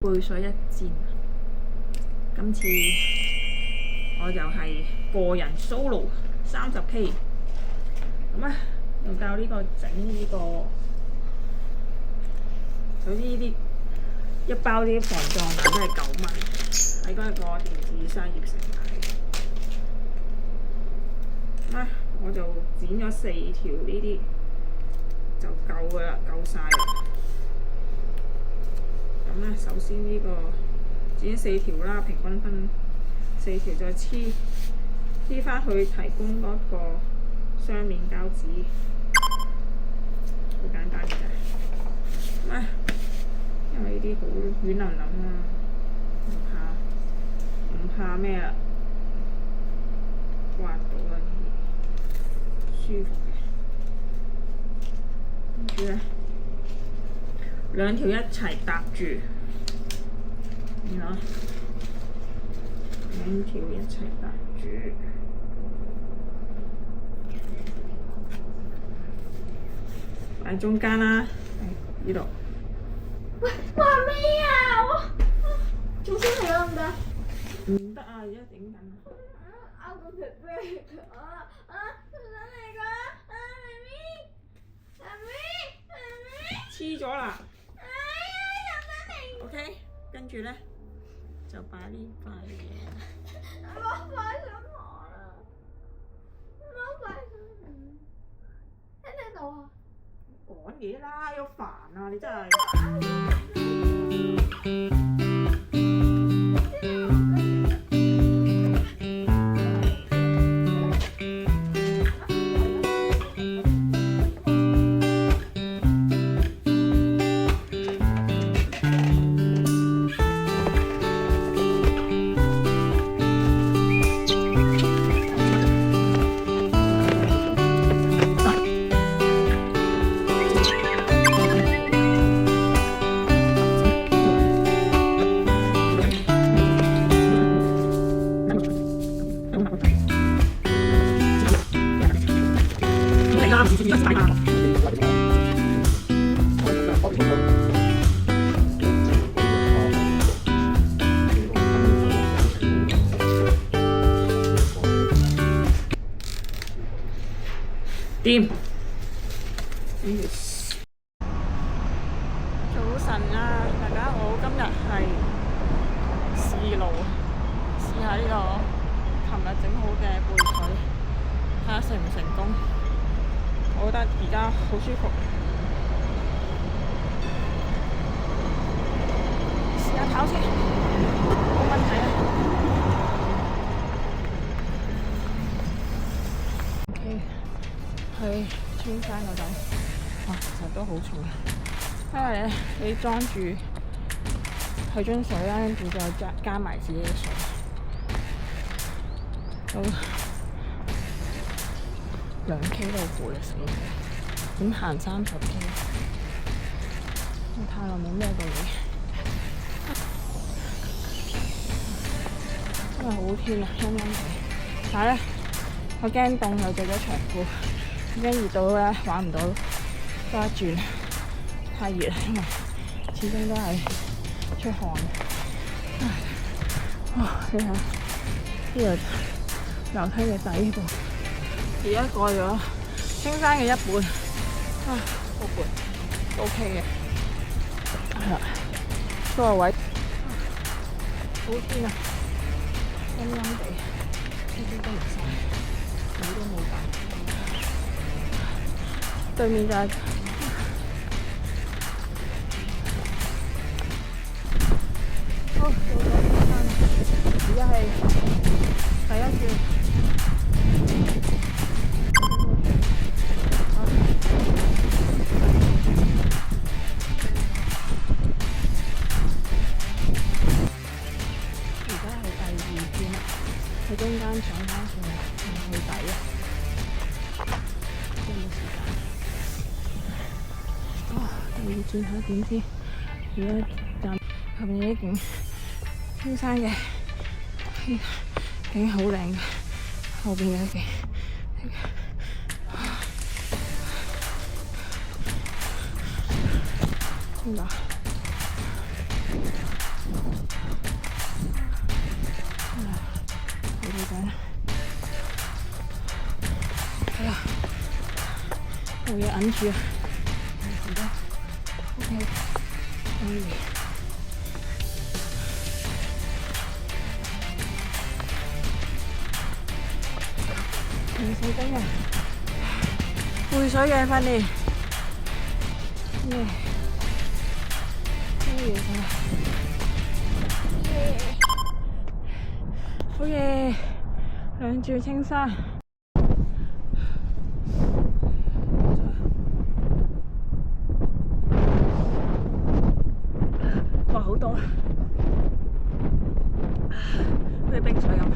背水一戰，今次我就係個人 solo 30K， 咁啊又教呢個整呢個，首先呢啲一包啲防撞彈都係9蚊，喺嗰個電子商業城買。咁啊我就剪咗4條呢啲就夠㗎啦，夠晒啦。咁咧，首先呢個剪4條啦，平均分4條，再黐翻去提供嗰個雙面膠紙，好簡單嘅啫。咁咧，因為呢啲好軟腍腍啊，唔怕咩啦，刮到啦，舒服嘅。跟住咧，2條一齊搭住，然後2條一齊搭住，擺中間啦，呢度。喂，話咩啊？我做先嚟啦，唔得。唔得啊！而家整緊。拗到條咩啊？想嚟㗎？媽咪，黐咗啦。哎呀，又想嚟。OK， 跟住咧就擺呢塊嘢。我快上堂啦！我快上堂。聽唔聽到啊？講嘢啦，有煩啊！你真係。掂。早晨啊，大家好，今日係試路，試下呢個琴日整好嘅背水，睇下成唔成功。我覺得而家好舒服，試下跑先，冇問題啊。OK。去穿山嗰度，哇，其實都好重，因為咧你裝住佢樽水啦，跟住再加埋自己嘅水，都2K都攰啊！死我，點行30K？我太耐冇孭過嘢，因為好天啊，陰陰地，但係咧我驚凍又着咗長褲。已經熱到咧玩唔到多一轉，太熱啦，因為始終都係出汗。你睇呢度樓梯嘅底部，而家過咗青山嘅一半，好攰， OK 嘅。係啦，嗰個位好天啊，陰陰地，呢啲都唔晒，雨都冇打。對面就係到咗青山啦，而家係第1轉。而家係第2轉啦，喺中間上翻上去底啊！有冇時間？第2轉睇下點先，而家站後面有啲景，青山嘅景好靚嘅，後邊有景，見到？冇嘢揞住啊！好多 OK， 可以。唔使驚啊！背水嘅訓練，好嘢，2轉青山。哇，好多，好似冰水咁。